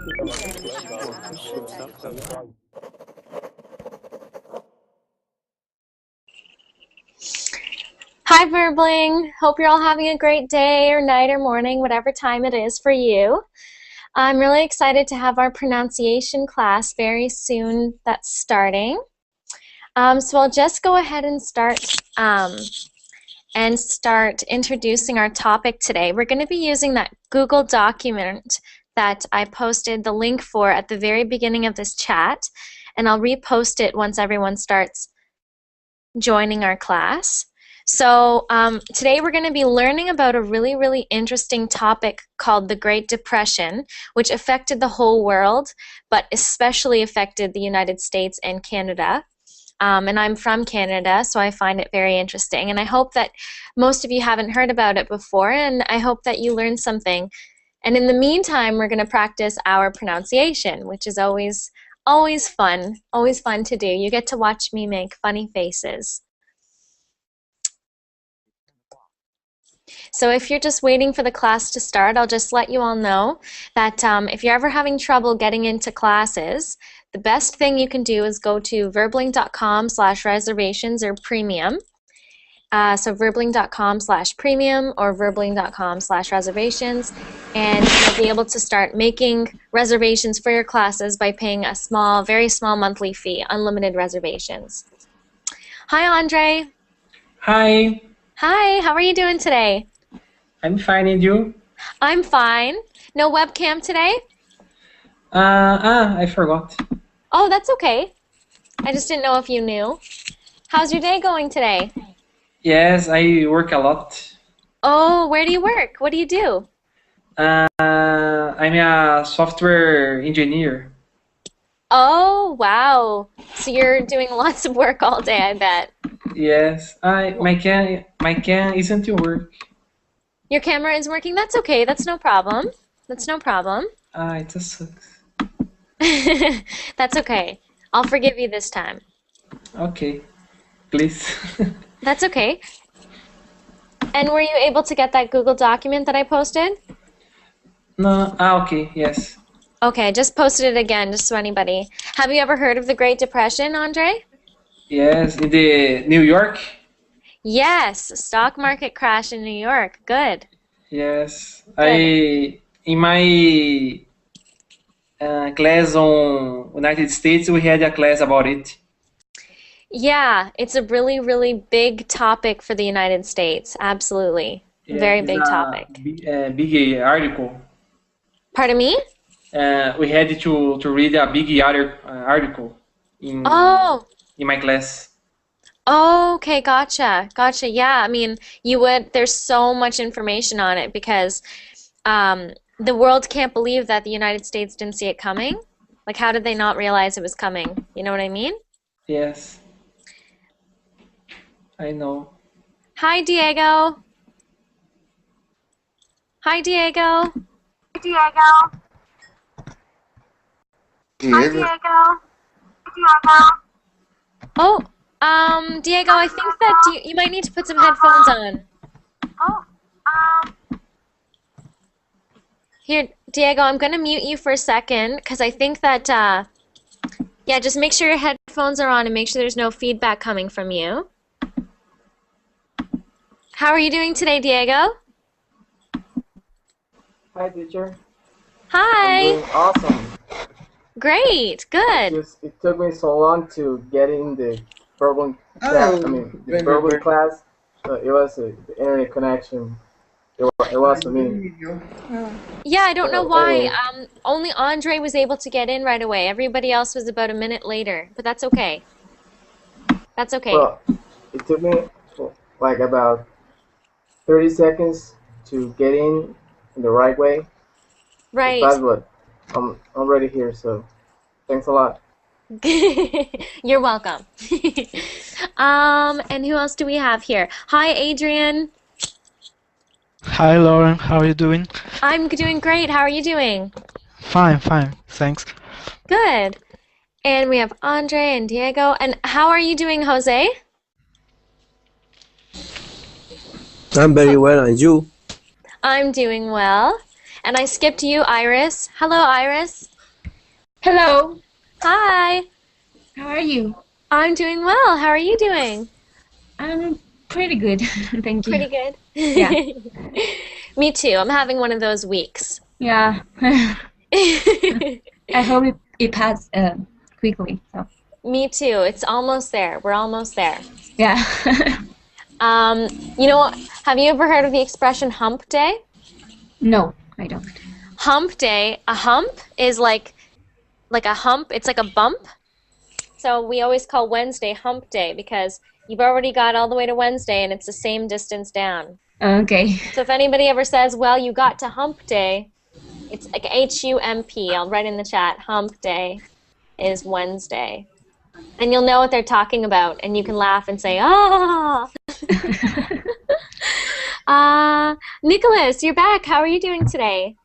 Hi, Verbling. Hope you're all having a great day or night or morning, whatever time it is for you. I'm really excited to have our pronunciation class very soon that's starting. So I'll just go ahead and start introducing our topic today. We're going to be using that Google document that I posted the link for at the very beginning of this chat, and I'll repost it once everyone starts joining our class. So today we're going to be learning about a really, really interesting topic called the Great Depression, which affected the whole world, but especially affected the United States and Canada. And I'm from Canada, so I find it very interesting. And I hope that most of you haven't heard about it before, and I hope that you learned something. And in the meantime, we're going to practice our pronunciation, which is always fun to do. You get to watch me make funny faces. So if you're just waiting for the class to start, I'll just let you all know that if you're ever having trouble getting into classes, the best thing you can do is go to verbling.com/reservations or premium. So verbling.com/premium or verbling.com/reservations, and you'll be able to start making reservations for your classes by paying a very small monthly fee, unlimited reservations. Hi, Andre. Hi. Hi, how are you doing today? I'm fine, and you? I'm fine. No webcam today? I forgot. Oh, that's okay. I just didn't know if you knew. How's your day going today? Yes, I work a lot. Oh, where do you work? What do you do? I'm a software engineer. Oh, wow. So you're doing lots of work all day, I bet. Yes, my can isn't to work. Your camera is working? That's okay. That's no problem. That's no problem. It just sucks. That's okay. I'll forgive you this time. Okay, please. That's okay. And were you able to get that Google document that I posted? No, okay, yes. Okay, I just posted it again, just so anybody. Have you ever heard of the Great Depression, Andre? Yes, in the New York? Yes, stock market crash in New York. Good. Yes, Good. in my class on United States, we had a class about it. Yeah, it's a really, really big topic for the United States. Absolutely. Yeah, Very it's big a topic. big article. Pardon me? We had to read a big article in my class. Oh, okay, gotcha. Gotcha. Yeah, I mean, there's so much information on it because the world can't believe that the United States didn't see it coming. Like, how did they not realize it was coming? You know what I mean? Yes, I know. Hi, Diego. Hi, Diego. Diego. Hi, Diego. Oh, Diego, I think that you might need to put some headphones on. Here, Diego, I'm going to mute you for a second because I think that, yeah, just make sure your headphones are on and make sure there's no feedback coming from you. How are you doing today, Diego? Hi, teacher. Hi. I'm doing awesome. Great. Good. It took me so long to get in the verbal class. It was the internet connection. It was me. Yeah, I don't know why. Anyway, Only Andre was able to get in right away. Everybody else was about a minute later, but that's okay. That's okay. well, it took me like about 30 seconds to get in the right way. Right. But I'm already here, so thanks a lot. You're welcome. And who else do we have here? Hi, Adrian. Hi, Lauren. How are you doing? I'm doing great. How are you doing? Fine, thanks. Good. And we have Andre and Diego. And how are you doing, Jose? I'm very well, and you? I'm doing well. And I skipped you, Iris. Hello, Iris. Hello. Hi. How are you? I'm doing well. How are you doing? I'm pretty good. Thank you. Pretty good. Yeah. Me too. I'm having one of those weeks. Yeah. I hope it passes quickly. So. Me too. It's almost there. We're almost there. Yeah. You know, have you ever heard of the expression hump day? No, I don't. Hump day, a hump is like a hump, it's like a bump. So we always call Wednesday hump day because you've already got all the way to Wednesday and it's the same distance down. Okay. So if anybody ever says, well, you got to hump day, it's like H-U-M-P. I'll write in the chat, hump day is Wednesday. And you'll know what they're talking about and you can laugh and say, ah! Nicholas, you're back. How are you doing today?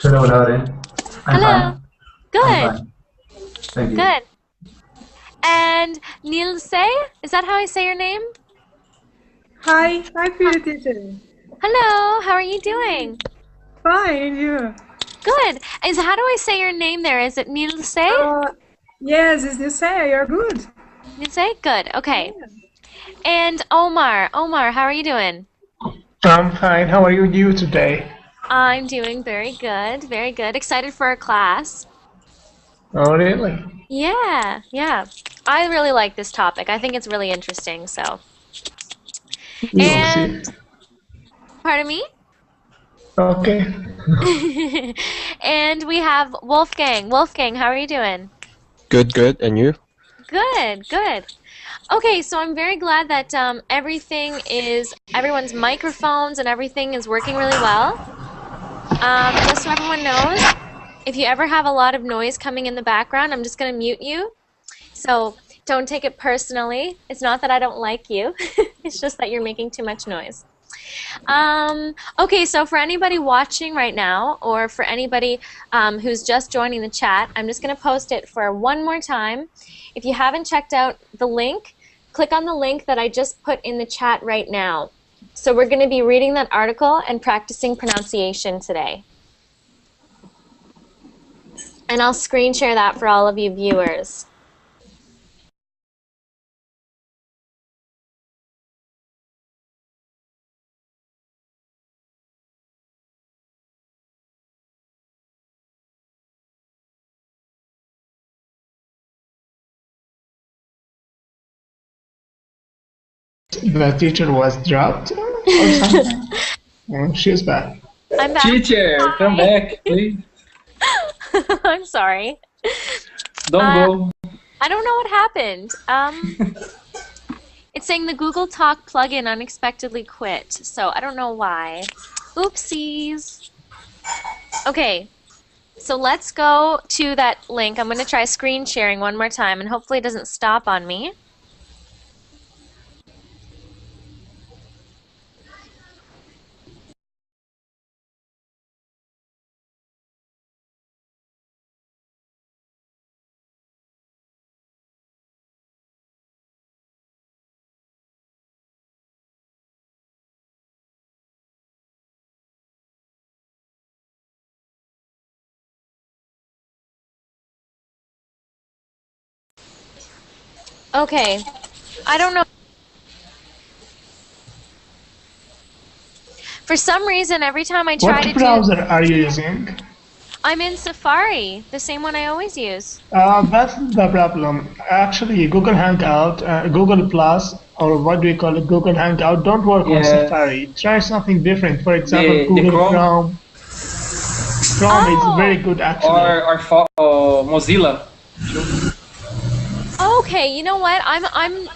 Hello, Lauren. I'm Hello. fine. Good. I'm fine. Thank you. Good. And Nilse, is that how I say your name? Hi, pretty teacher. Hello, how are you doing? Fine, and you? Good. How do I say your name there? Is it Nilse? Yes, it's you say you're good. Nilse? Good. Okay. And Omar, how are you doing? I'm fine. How are you today? I'm doing very good, very good. Excited for our class. Oh, really? Yeah, yeah. I really like this topic. I think it's really interesting, so. We'll And, see. pardon me? Okay. And we have Wolfgang. Wolfgang, how are you doing? Good, good. And you? Good, good. Okay, so I'm very glad that everyone's microphones and everything is working really well. Just so everyone knows, if you ever have a lot of noise coming in the background, I'm just going to mute you. So don't take it personally. It's not that I don't like you. It's just that you're making too much noise. Okay, so for anybody watching right now, or for anybody who's just joining the chat, I'm just going to post it for one more time. If you haven't checked out the link, click on the link that I just put in the chat right now. So we're going to be reading that article and practicing pronunciation today. And I'll screen share that for all of you viewers. The teacher was dropped or something? Oh, she's back. I'm back. Teacher, Hi. come back, please. I'm sorry. Don't go. I don't know what happened. It's saying the Google Talk plugin unexpectedly quit, so I don't know why. Oopsies. Okay, so let's go to that link. I'm going to try screen sharing one more time, and hopefully it doesn't stop on me. Okay, I don't know. For some reason, every time I try to What browser are you using? I'm in Safari, the same one I always use. That's the problem. Actually, Google Hangout, Google Plus, or what do we call it, Google Hangout, don't work on Safari. Try something different. For example, Google Chrome. Chrome is very good, actually. Or Mozilla. Okay, you know what? I'm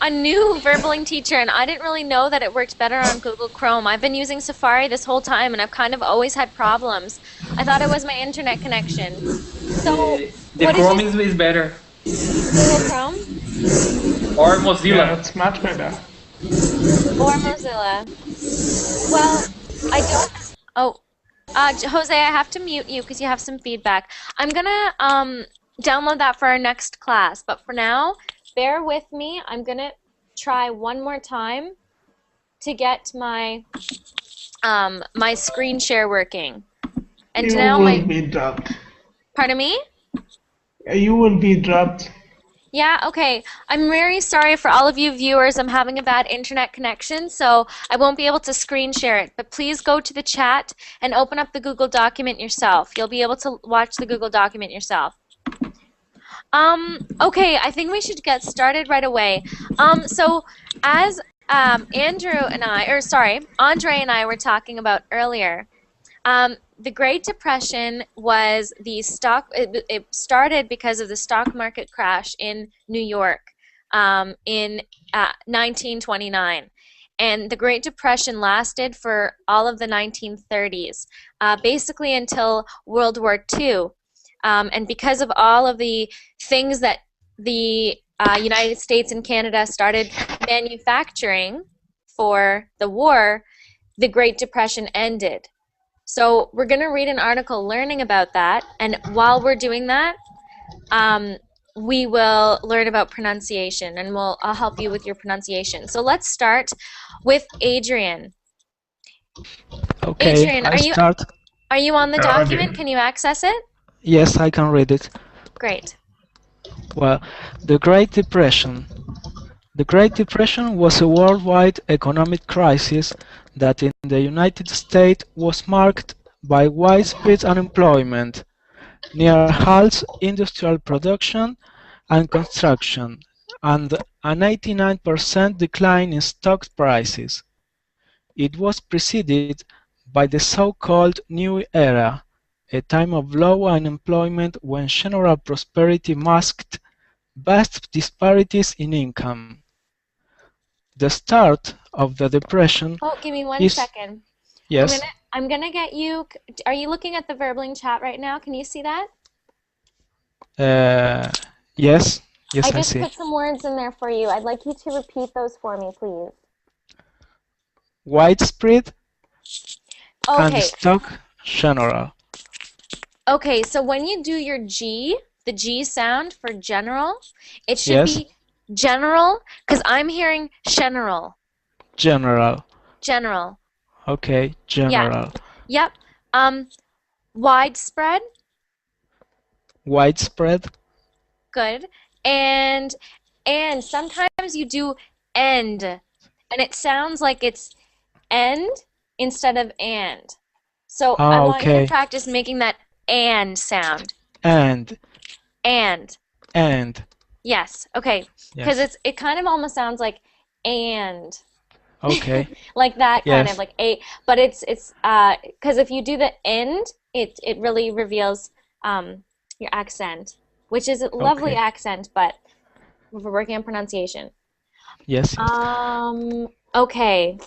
a new verbaling teacher, and I didn't really know that it worked better on Google Chrome. I've been using Safari this whole time, and I've kind of always had problems. I thought it was my internet connection. So the Chrome is better. Google Chrome? Or Mozilla. Yeah, it's much better. Or Mozilla. Well, I don't. Oh, Jose, I have to mute you because you have some feedback. I'm gonna download that for our next class, but for now, bear with me. I'm gonna try one more time to get my my screen share working. And You now will be dropped. Pardon me? You will be dropped. Yeah, okay. I'm very sorry for all of you viewers. I'm having a bad internet connection, so I won't be able to screen share it. But please go to the chat and open up the Google document yourself. You'll be able to watch the Google document yourself. Okay, I think we should get started right away. So as Andrew and I, or sorry, Andre and I were talking about earlier, the Great Depression was the it started because of the stock market crash in New York in 1929. And the Great Depression lasted for all of the 1930s, basically until World War II. And because of all of the things that the United States and Canada started manufacturing for the war, the Great Depression ended. So we're going to read an article learning about that, and while we're doing that, we will learn about pronunciation, and I'll help you with your pronunciation. So let's start with Adrian. Okay, Adrian, are you on the document? Okay. Can you access it? Yes, I can read it. Great. Well, the Great Depression. The Great Depression was a worldwide economic crisis that in the United States was marked by widespread unemployment, near halts industrial production and construction, and an 89% decline in stock prices. It was preceded by the so-called New Era, a time of low unemployment when general prosperity masked vast disparities in income. The start of the Depression Oh, give me one is... second. Yes. I'm gonna get you. Are you looking at the Verbling chat right now? Can you see that? Yes. Yes, I I just see. put some words in there for you. I'd like you to repeat those for me, please. Widespread and Okay. stock general. Okay, so when you do your G, the G sound for general, it should Yes. be general, because I'm hearing general. General. General. Okay, general. Yeah. Yep. Widespread. Widespread. Good. And sometimes you do end, and it sounds like it's end instead of and. So I want you to practice making that and sound. And. And. And. Yes. Okay. Because it kind of almost sounds like and. Okay. Like that kind Yes. of like a, but it's because if you do the end, it really reveals your accent, which is a lovely Okay. accent, but we're working on pronunciation. Yes. Okay.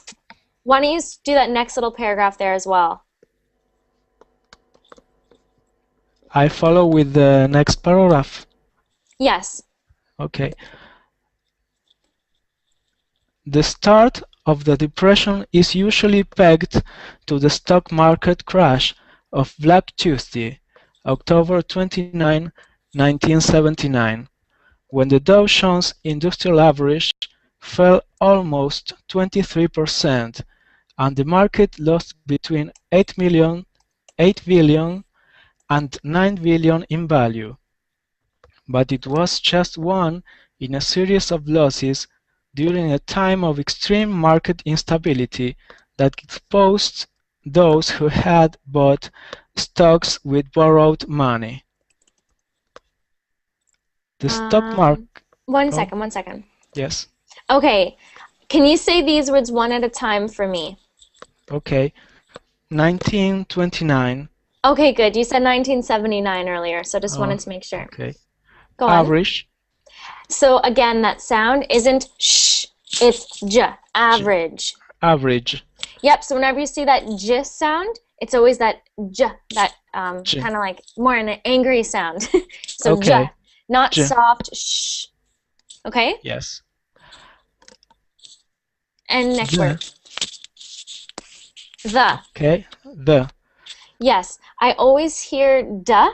Why don't you do that next little paragraph there as well? I follow with the next paragraph. Yes. Okay. The start of the Depression is usually pegged to the stock market crash of Black Tuesday, October 29, 1979, when the Dow Jones Industrial Average fell almost 23% and the market lost between 8 billion and 9 billion in value. But it was just one in a series of losses during a time of extreme market instability that exposed those who had bought stocks with borrowed money. The stock market... One second. Yes. Okay. Can you say these words one at a time for me? Okay. 1929. Okay, good. You said 1979 earlier, so just wanted to make sure. Okay. Go on. Average. So again, that sound isn't sh, it's j, average. Average. Yep, so whenever you see that j sound, it's always that j, that kind of like more an angry sound. So Okay. j, not J. soft sh. Okay? Yes. And next word. The. Okay. The. Yes, I always hear duh,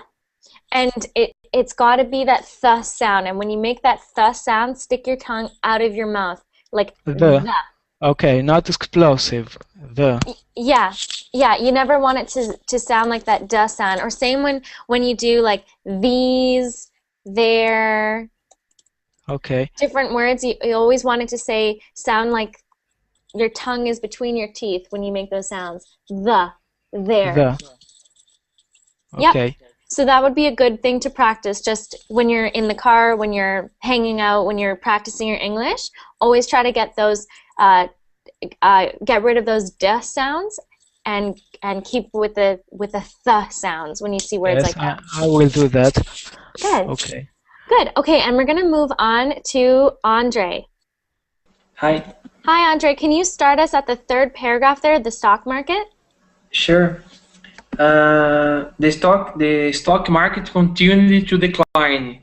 and it's got to be that th sound. And when you make that th sound, stick your tongue out of your mouth like The. Okay, not explosive. The. Yeah, yeah. You never want it to sound like that duh sound. Or same when you do like these, there. Okay. Different words. You always want it to sound like your tongue is between your teeth when you make those sounds. The, there. The. Okay. Yep. So that would be a good thing to practice just when you're in the car, when you're hanging out, when you're practicing your English. Always try to get those, get rid of those duh sounds, and keep with the th sounds when you see words Yes, like that. I will do that. Good. Okay. Good. Okay, and we're gonna move on to Andre. Hi. Hi, Andre. Can you start us at the third paragraph there, the stock market? Sure. The stock market continued to decline.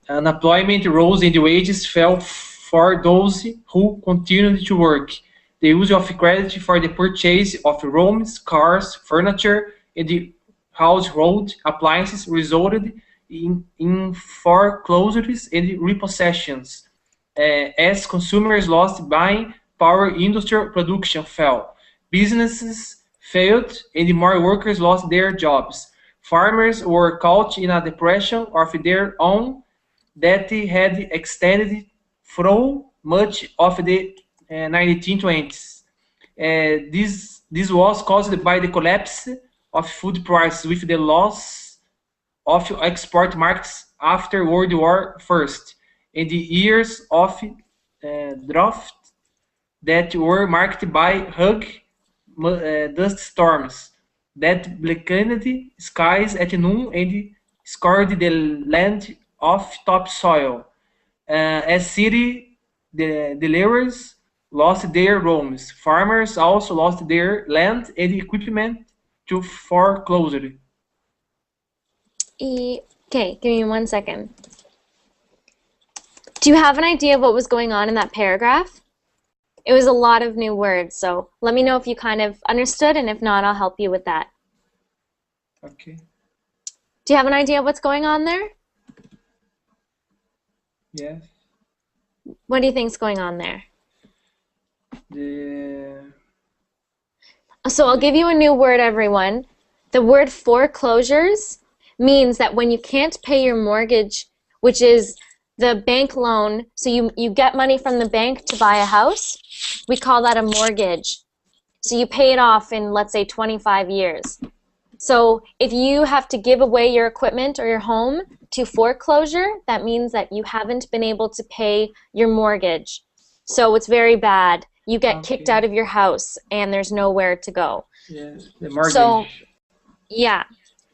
Unemployment rose and wages fell for those who continued to work. The use of credit for the purchase of homes, cars, furniture, and the household appliances resulted in foreclosures and repossessions. As consumers lost buying power, industrial production fell. Businesses failed and more workers lost their jobs. Farmers were caught in a depression of their own that had extended through much of the 1920s. This was caused by the collapse of food prices with the loss of export markets after World War I and the years of drought that were marked by dust storms that blackened skies at noon and scored the land of topsoil. As city dwellers lost their homes, farmers also lost their land and equipment to foreclosure. Okay, give me 1 second. Do you have an idea of what was going on in that paragraph? It was a lot of new words, so let me know if you kind of understood, and if not, I'll help you with that. Okay. Do you have an idea of what's going on there? Yes. What do you think's going on there? So I'll give you a new word, everyone. The word foreclosures means that when you can't pay your mortgage, which is the bank loan, so you get money from the bank to buy a house, we call that a mortgage. So you pay it off in, let's say, 25 years. So if you have to give away your equipment or your home to foreclosure, that means that you haven't been able to pay your mortgage. So it's very bad. You get kicked out of your house and there's nowhere to go. Yeah, the mortgage. So, yeah.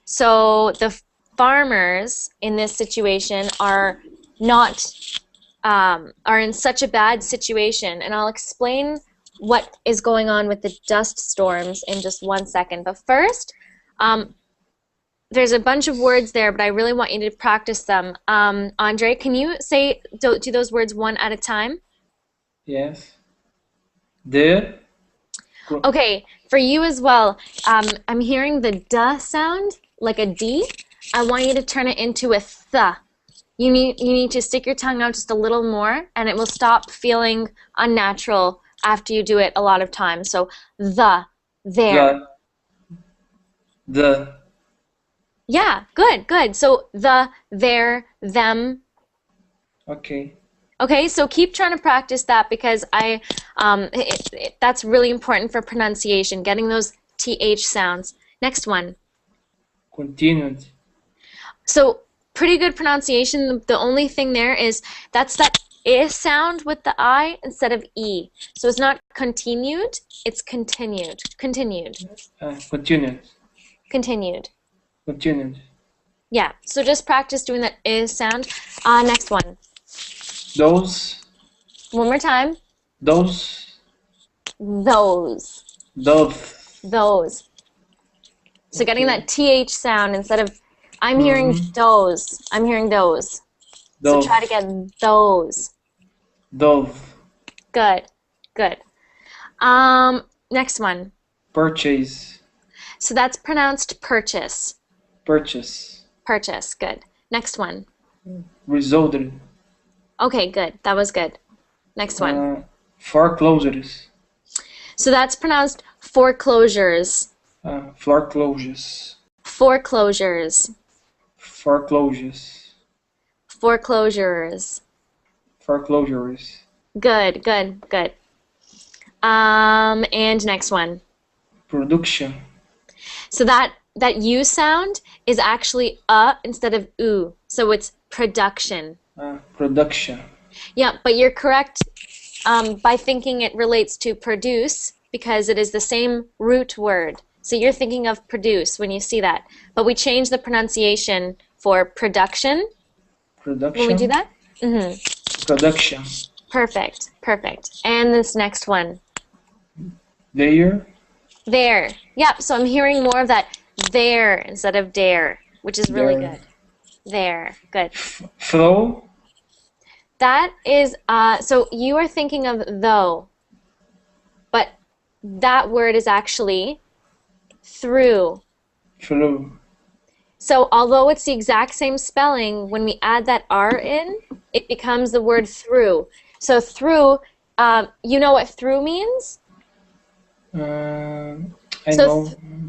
So the farmers in this situation are not are in such a bad situation, and I'll explain what is going on with the dust storms in just 1 second. But first, there's a bunch of words there, but I really want you to practice them. Andre, can you do those words one at a time? Yes. Okay, for you as well, I'm hearing the duh sound, like a D. I want you to turn it into a th. You need to stick your tongue out just a little more, and it will stop feeling unnatural after you do it a lot of times. So there. The. Yeah, good. So the, there, them. Okay. Okay, so keep trying to practice that, because that's really important for pronunciation, getting those TH sounds. Next one. Continued. So pretty good pronunciation. The only thing there is that's that I sound with the I instead of E. So it's not continued, it's continued. Continued. Continued. Continued. Continued. Yeah, so just practice doing that I sound. Next one. Those. One more time. Those. Those. Those. Those. So getting that TH sound instead of, I'm hearing those. I'm hearing those. So try to get those. Those. Good. Next one. Purchase. So that's pronounced purchase. Purchase. Purchase. Good. Next one. Resulted. Okay, good. That was good. Next one. Foreclosures. So that's pronounced foreclosures. Foreclosures. Foreclosures. Foreclosures. Foreclosures. Foreclosures. Good, good, good. And next one. Production. So that U sound is actually instead of oo. So it's production. Production. Yeah, but you're correct by thinking it relates to produce because it is the same root word. So you're thinking of produce when you see that. But we changed the pronunciation for production. Production. When we do that? Mm-hmm. Production. Perfect, perfect. And this next one. There. There. Yep, so I'm hearing more of that there instead of dare, which is really good. There. Good. Flow. That is, so you are thinking of though, but that word is actually through. Through. So although it's the exact same spelling, when we add that R in, it becomes the word through. So through, you know what through means? I know.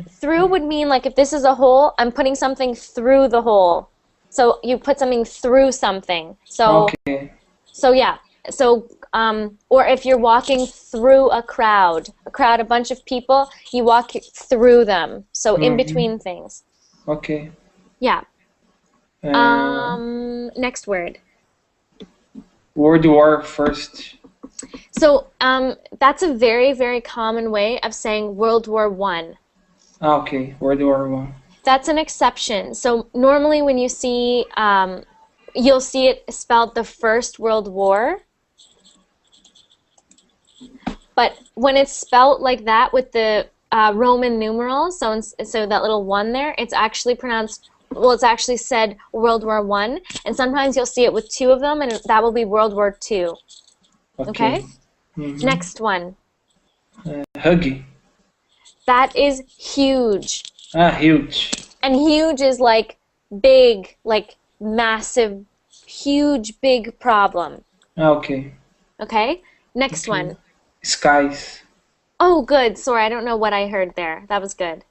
Through would mean like if this is a hole, I'm putting something through the hole. So you put something through something. So okay. So yeah. So or if you're walking through a crowd, a bunch of people, you walk through them. So in between things. Okay. Yeah. Next word. World War first. So that's a very, very common way of saying World War I. Okay, World War I. That's an exception. So normally when you see, you'll see it spelled the First World War. But when it's spelled like that with the Roman numerals, so that little one there, it's actually pronounced, well, it's actually said World War I. And sometimes you'll see it with two of them, and that will be World War II. Okay? Next one. Huggy. That is huge. Huge. And huge is like big, like massive, huge, big problem. Okay. Okay? Next one. Skies. Oh, good. Sorry, I don't know what I heard there. That was good.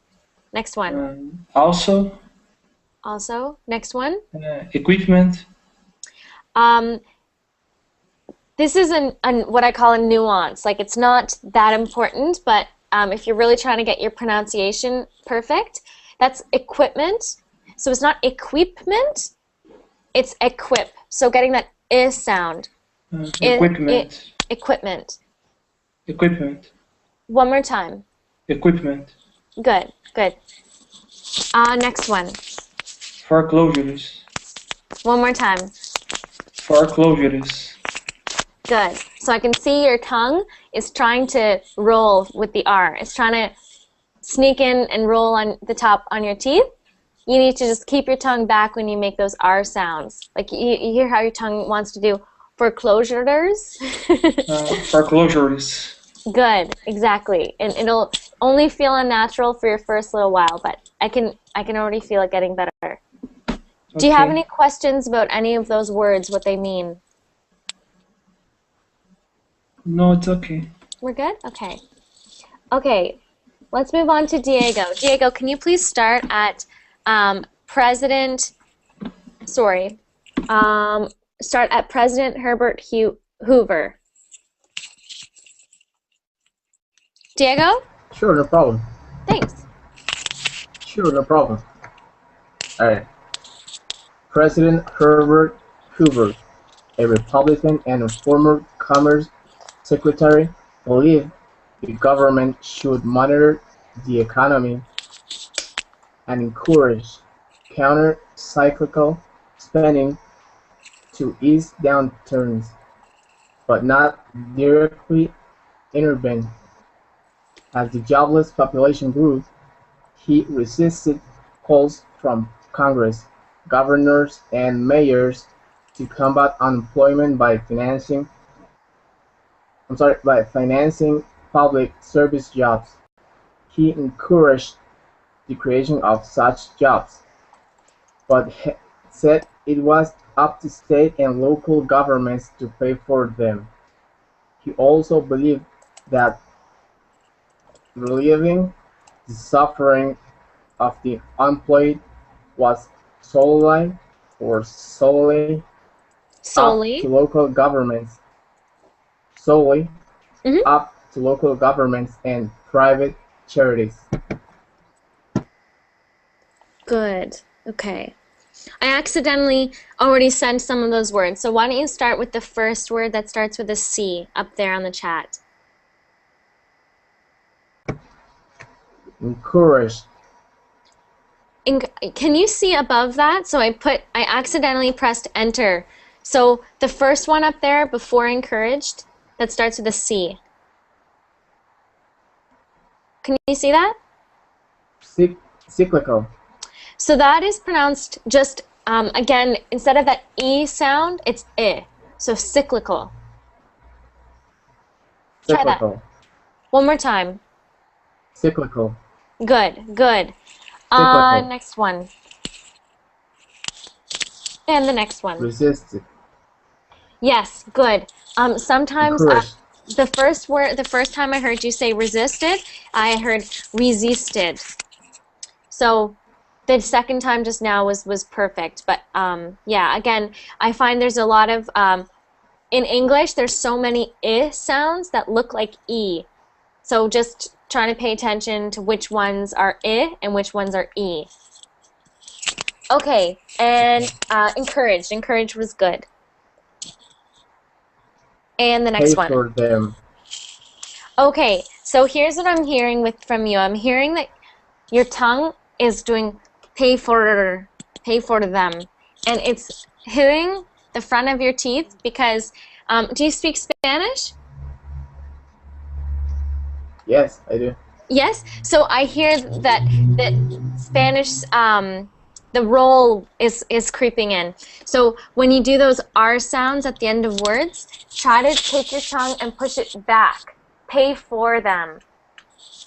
Next one. Also. Also. Next one. Equipment. This is what I call a nuance. Like it's not that important, but if you're really trying to get your pronunciation perfect, that's equipment. So it's not equipment, it's equip. So getting that I sound. Equipment. Equipment. Equipment. One more time. Equipment. Good, good. Next one. Foreclosures. One more time. Foreclosures. Good. So I can see your tongue is trying to roll with the R. It's trying to sneak in and roll on the top on your teeth. You need to just keep your tongue back when you make those R sounds. Like you hear how your tongue wants to do foreclosures? Foreclosures. Good, exactly. And it'll only feel unnatural for your first little while, but I can already feel it getting better. Okay. Do you have any questions about any of those words, what they mean? No, it's okay. We're good? Okay. Okay, let's move on to Diego. Diego, can you please start at President Herbert Hoover. Diego? Sure, no problem. Thanks. Sure, no problem. All right. President Herbert Hoover, a Republican and a former Commerce Secretary, believed the government should monitor the economy and encourage counter-cyclical spending to ease downturns, but not directly intervene. As the jobless population grew, he resisted calls from Congress, governors, and mayors to combat unemployment by financing public service jobs. He encouraged the creation of such jobs, but said it was up to state and local governments to pay for them. He also believed that relieving the suffering of the unemployed was solely up Solely. to local governments, solely Mhm. up to local governments and private charities. Good. Okay. I accidentally already sent some of those words. So why don't you start with the first word that starts with a C up there on the chat? Encouraged. Can you see above that? So I accidentally pressed enter. So the first one up there before encouraged, that starts with a C. Can you see that? Cyclical. So that is pronounced just, again, instead of that E sound, it's I. So cyclical. Try that. Cyclical. One more time. Cyclical. Good, good. Cyclical. Next one. And the next one. Resisted. Yes, good. Sometimes Encouraged. the first time I heard you say resisted, I heard resisted. So the second time just now was perfect. But yeah, again, I find there's a lot of in English there's so many I sounds that look like E. So just trying to pay attention to which ones are I and which ones are E. Okay, and encouraged. Encouraged was good. And the next Pay one. for them. Okay, so here's what I'm hearing from you. I'm hearing that your tongue is doing pay for them, and it's hitting the front of your teeth because. Do you speak Spanish? Yes, I do. Yes. So I hear that Spanish. The roll is creeping in. So when you do those R sounds at the end of words, try to take your tongue and push it back. Pay for them.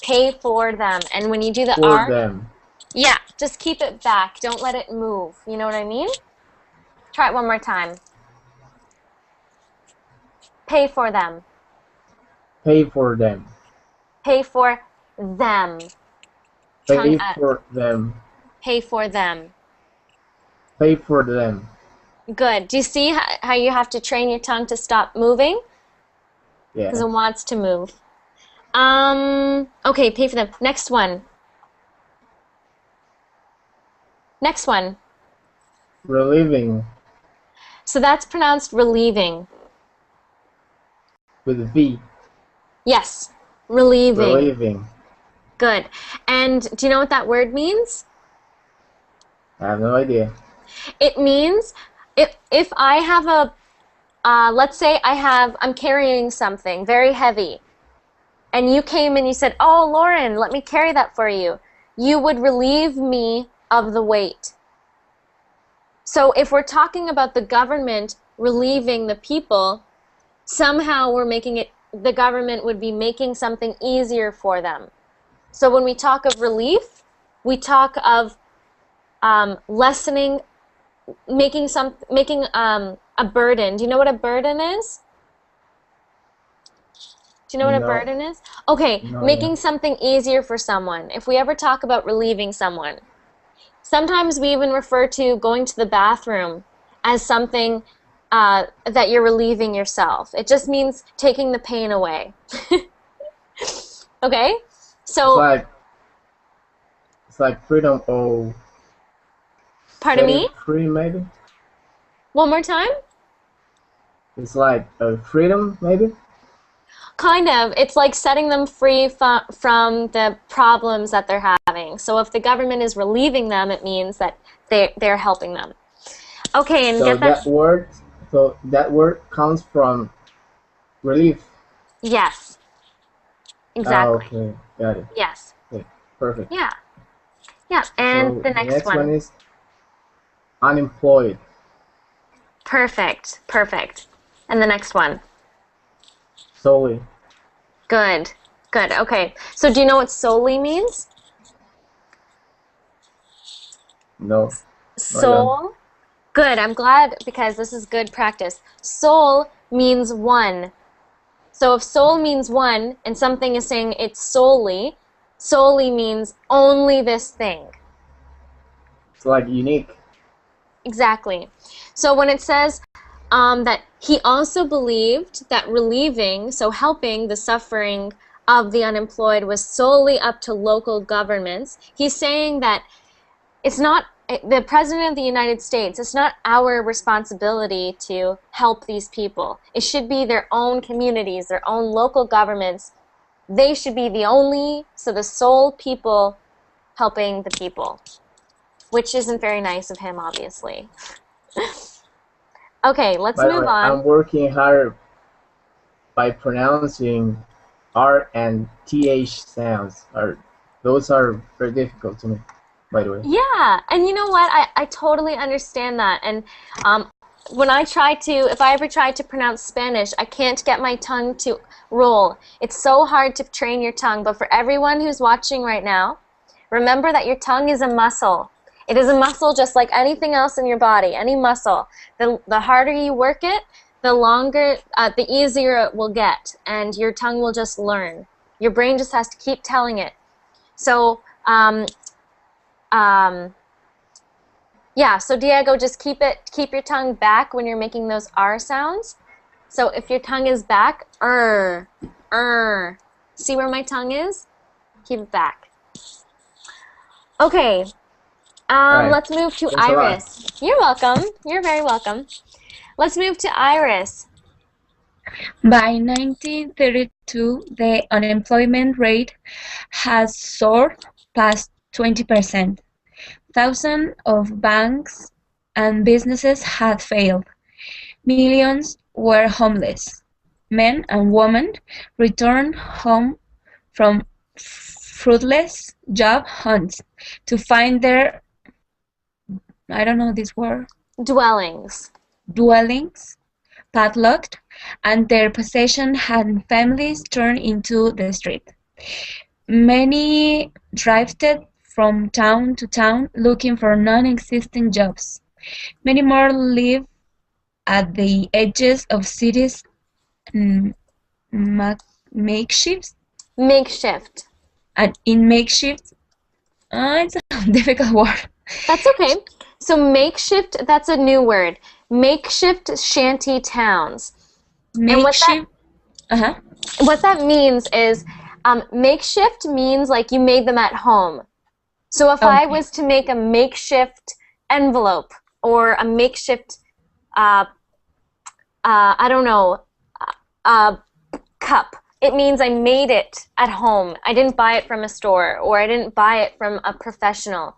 Pay for them. And when you do the For R, them. yeah, just keep it back. Don't let it move. You know what I mean? Try it one more time. Pay for them. Pay for them. Pay for them. Pay Tongue up. for them. Pay for them. Pay for them. Good. Do you see how you have to train your tongue to stop moving? Yeah. Because it wants to move. Okay, pay for them. Next one. Next one. Relieving. So that's pronounced relieving. With a V. Yes. Relieving. Relieving. Good. And do you know what that word means? I have no idea. It means if I have a, let's say I'm carrying something very heavy, and you came and you said, "Oh, Lauren, let me carry that for you." You would relieve me of the weight. So if we're talking about the government relieving the people, somehow we're making it, the government would be making something easier for them. So when we talk of relief, we talk of lessening, making a burden. Do you know what a burden is? Do you know what a burden is? Okay, No. making something easier for someone. If we ever talk about relieving someone, sometimes we even refer to going to the bathroom as something that you're relieving yourself. It just means taking the pain away. Okay? So it's like freedom or pardon me? Free maybe? One more time? It's like freedom maybe? Kind of. It's like setting them free from the problems that they're having. So if the government is relieving them, it means that they're helping them. Okay, and so get that. that word comes from relief. Yes. Exactly. Oh, okay, got it. Yes. Okay, perfect. Yeah. Yeah, and So the next one. is unemployed. Perfect. Perfect. And the next one. Solely. Good. Good. Okay. So do you know what solely means? No. Soul. Good. I'm glad because this is good practice. Soul means one. So if soul means one and something is saying it's solely, Solely means only this thing. It's like unique. Exactly. So when it says that he also believed that relieving, so helping the suffering of the unemployed was solely up to local governments, he's saying that it's not the President of the United States, it's not our responsibility to help these people. It should be their own communities, their own local governments. They should be the sole people helping the people, which isn't very nice of him, obviously. Okay, let's By the move way, on. I'm working hard by pronouncing R and TH sounds. Those are very difficult to me, by the way. Yeah, and you know what? I totally understand that. And when if I ever try to pronounce Spanish, I can't get my tongue to roll. It's so hard to train your tongue. But for everyone who's watching right now, remember that your tongue is a muscle. It is a muscle just like anything else in your body, any muscle. The harder you work it, the easier it will get, and your tongue will just learn. Your brain just has to keep telling it. So, yeah, so Diego, just keep your tongue back when you're making those R sounds. So if your tongue is back, see where my tongue is? Keep it back. Okay, Right. let's move to Thanks a lot. Iris. You're welcome. You're very welcome. Let's move to Iris. By 1932, the unemployment rate has soared past 20%. Thousands of banks and businesses had failed. Millions were homeless. Men and women returned home from fruitless job hunts to find their, I don't know this word, Dwellings padlocked, and their possessions and families turned into the street. Many drifted from town to town looking for non-existent jobs. Many more live at the edges of cities. Makeshift. And in makeshift, it's a difficult word. That's okay. So makeshift, that's a new word. Makeshift shanty towns. Makeshift. What that means is makeshift means like you made them at home. So if I was to make a makeshift envelope or a makeshift, I don't know, cup, it means I made it at home. I didn't buy it from a store, or I didn't buy it from a professional.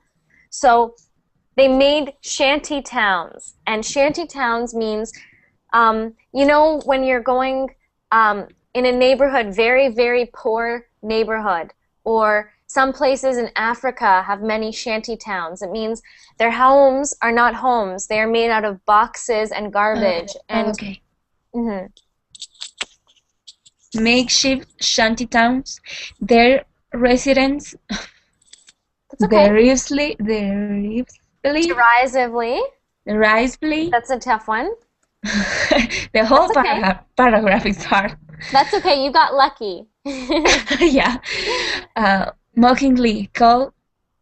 So they made shanty towns, and shanty towns means, you know, when you're going in a neighborhood, very, very poor neighborhood, or some places in Africa have many shanty towns. It means their homes are not homes. They are made out of boxes and garbage. Makeshift shanty towns. Their residents derisively. That's a tough one. The whole paragraph is hard. That's okay. You got lucky. Yeah. Mockingly called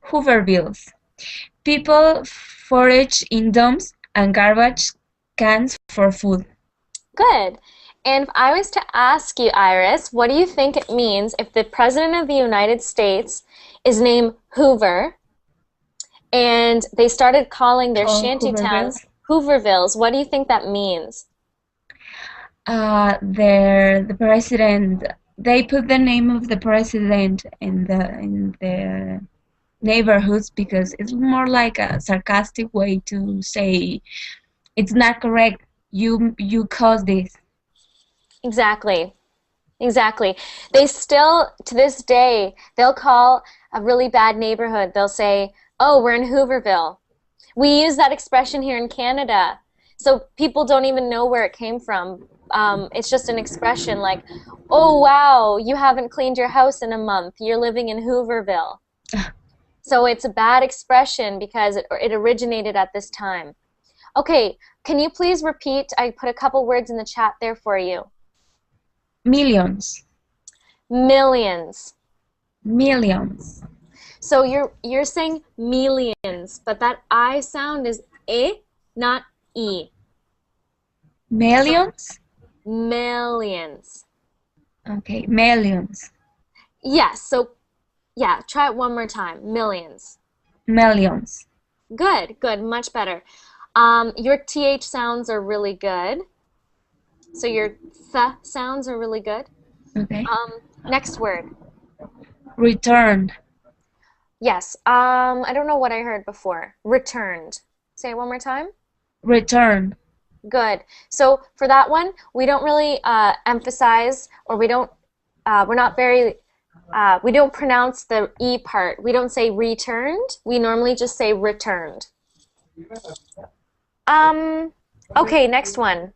Hoovervilles. People forage in dumps and garbage cans for food. Good. And if I was to ask you, Iris, what do you think it means if the President of the United States is named Hoover and they started calling their shanty towns Hoovervilles? What do you think that means? The president, they put the name of the president in the neighborhoods because it's more like a sarcastic way to say it's not correct. You caused this. Exactly. They still, to this day, they'll call a really bad neighborhood, they'll say, oh, we're in Hooverville. We use that expression here in Canada. So people don't even know where it came from. It's just an expression like, oh, wow, you haven't cleaned your house in a month. You're living in Hooverville. So it's a bad expression because it originated at this time. Okay, can you please repeat? I put a couple words in the chat there for you. Millions. Millions. So you're saying millions, but that I sound is not e. Millions? Millions. Okay, millions. Yes, so yeah, try it one more time. Millions. Millions. Good, much better. Your TH sounds are really good. So your th sounds are really good. Okay. Next word. Return. Yes. I don't know what I heard before. Returned. Say it one more time. Return. Good. So for that one, we don't really emphasize, or we don't pronounce the E part. We don't say returned. We normally just say returned. Okay, next one.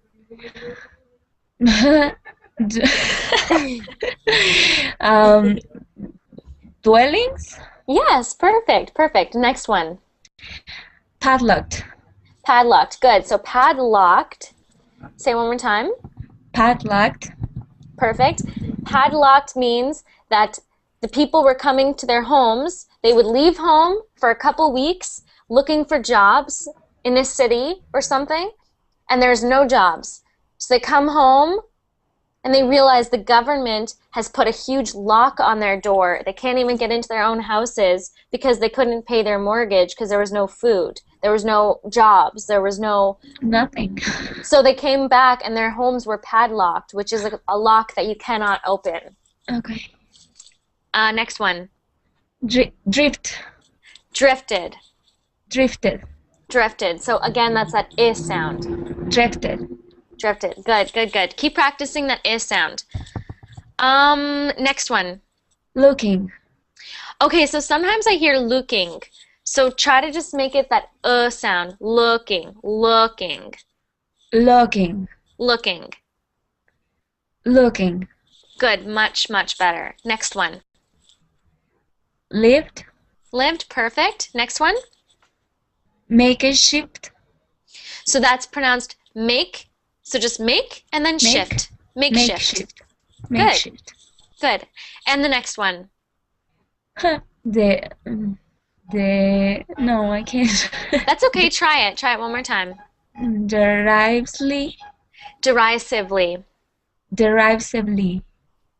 Dwellings? Yes, perfect. Next one. Padlocked. Padlocked. Good. So padlocked. Say it one more time. Padlocked. Perfect. Padlocked means that the people were coming to their homes. They would leave home for a couple weeks looking for jobs in a city or something, and there's no jobs. So they come home and they realize the government has put a huge lock on their door. They can't even get into their own houses because they couldn't pay their mortgage because there was no food. There was no jobs. There was no... Nothing. So they came back and their homes were padlocked, which is a lock that you cannot open. Okay. Next one. Drift. Drifted. Drifted. Drifted. So again, that's that I sound. Drifted. Drifted. Good. Keep practicing that I sound. Next one. Looking. Okay, so sometimes I hear looking. So try to just make it that sound. Looking. Looking. Looking. Looking. Good. Much better. Next one. Lived. Lived. Perfect. Next one. Makeshift. So that's pronounced make. So just make and then shift. Makeshift. Good. And the next one. No, I can't. That's okay. Try it. Try it one more time. Derisively. Derisively.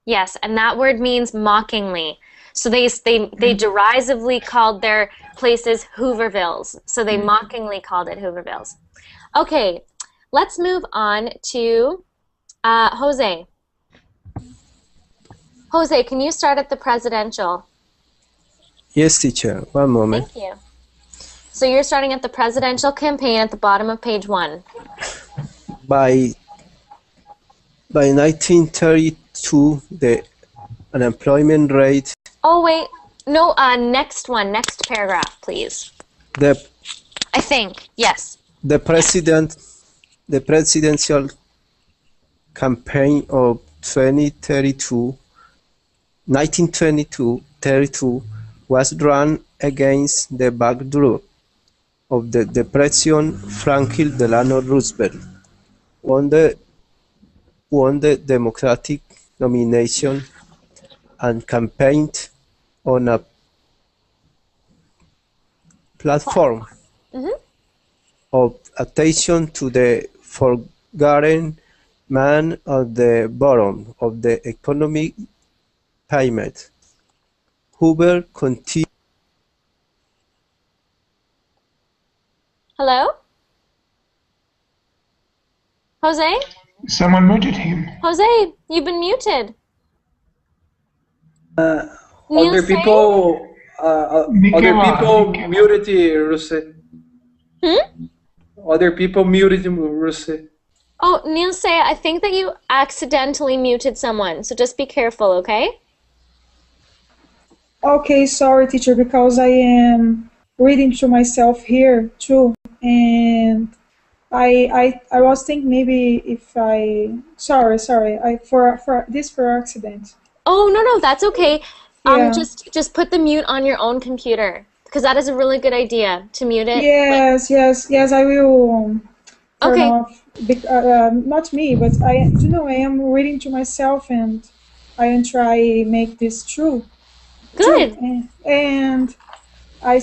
Yes, and that word means mockingly. So they derisively called their places Hoovervilles. So they mockingly called it Hoovervilles. Okay, let's move on to Jose. Jose, can you start at the presidential? Yes, teacher. One moment. Thank you. So you're starting at the presidential campaign at the bottom of page 1. By 1932, the unemployment rate. Oh wait, no. Next one. Next paragraph, please. I think yes. The presidential campaign of 1932 was run against the backdrop of the Depression. Franklin Delano Roosevelt won the Democratic nomination and campaigned on a platform of attention to the forgotten man at the bottom of the economic pyramid. Hoover continued. Hello? Jose? Someone muted him. Jose, you've been muted. Other people muted Ruse. Other people muted Ruse. Oh, Nilse, I think that you accidentally muted someone, so just be careful, okay? Okay, sorry, teacher, because I am reading to myself here too, and I was thinking maybe if sorry, for accident. Oh no, that's okay. Yeah. Just put the mute on your own computer, because that is a really good idea to mute it. Yes, I will turn Okay. off. Not me, but I am reading to myself, and I am try make this true. Good. And I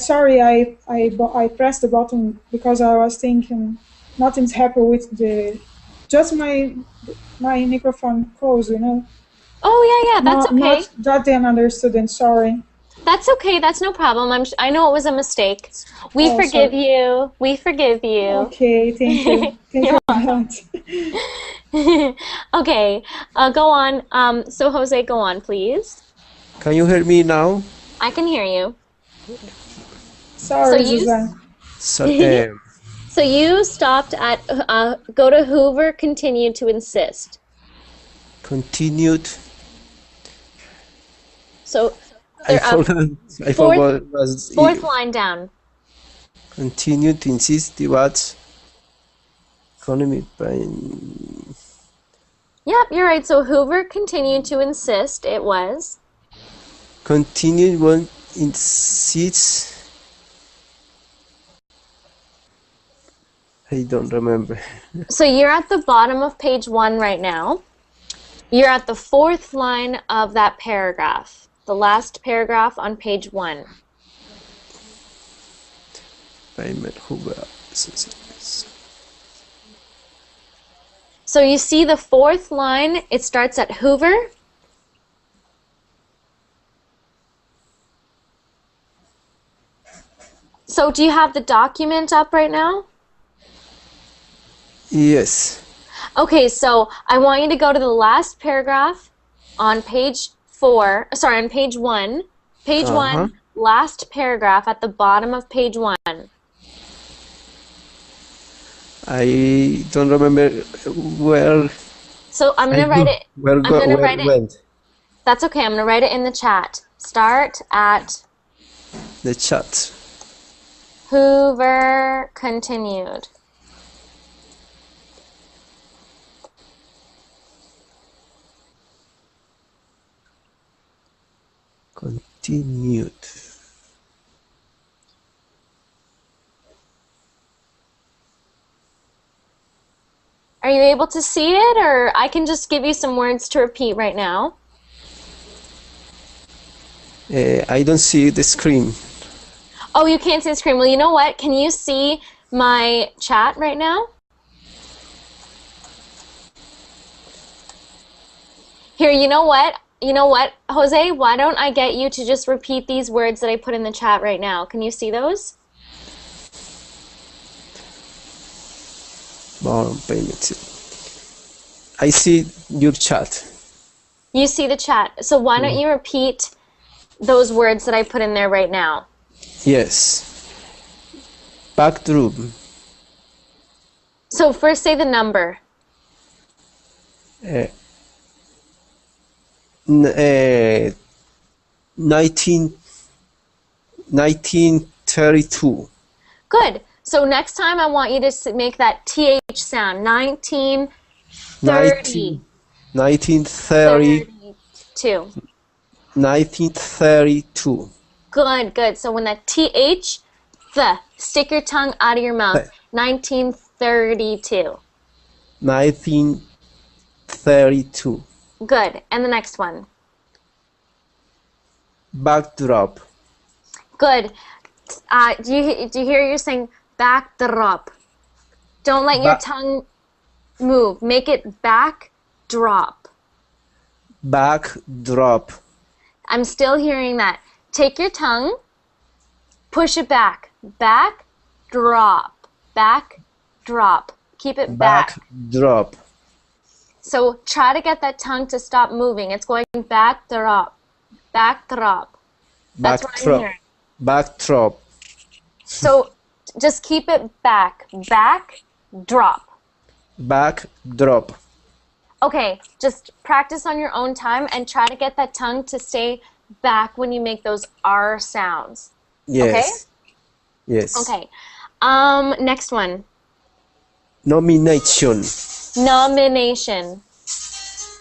pressed the button because I was thinking nothing's happened with just my microphone closed, you know. Oh yeah, that's okay. Not the another student. Sorry. That's okay. That's no problem. I know it was a mistake. We forgive sorry. you. We forgive you. Okay, thank you. Thank you for that. Okay, go on. So Jose, go on, please. Can you hear me now? I can hear you. Sorry, Suzanne. So you stopped at go to Hoover, continued to insist. Continued. So I forgot fourth line down. Continued to insist what economy by. Yep, you're right. So Hoover continued to insist. It was. Continued one insists. I don't remember. So you're at the bottom of page 1 right now. You're at the 4th line of that paragraph. The last paragraph on page 1. So you see the 4th line, it starts at Hoover. So do you have the document up right now? Yes. Okay, so I want you to go to the last paragraph on page 4, sorry, on page 1. Page 1, last paragraph at the bottom of page 1. I don't remember where. So I'm going to write it. Where went? That's okay, I'm going to write it in the chat. Start at the chat. Hoover continued. Continued. Are you able to see it, or I can just give you some words to repeat right now? I don't see the screen. Oh, you can't see the screen. Well, you know what? Can you see my chat right now? Here, you know what? Jose, why don't I get you to just repeat these words that I put in the chat right now? Can you see those? I see your chat. You see the chat. So why don't you repeat those words that I put in there right now? Yes. Backdrop. So first say the number. 1932. Good. So next time I want you to make that TH sound. 1930. 1932. 1932. Good, good. So when that TH, stick your tongue out of your mouth. 1932. 1932. Good. And the next one. Backdrop. Good. Do you hear you saying backdrop? Don't let your tongue move. Make it backdrop. Backdrop. I'm still hearing that. Take your tongue, push it back. Backdrop. Backdrop. Keep it back. Backdrop. So try to get that tongue to stop moving. It's going backdrop. Backdrop. That's what I'm hearing. Backdrop. So just keep it back. Backdrop. Backdrop. Okay, just practice on your own time and try to get that tongue to stay back when you make those R sounds. Yes. Okay? Yes. Okay. Next one. Nomination. Nomination.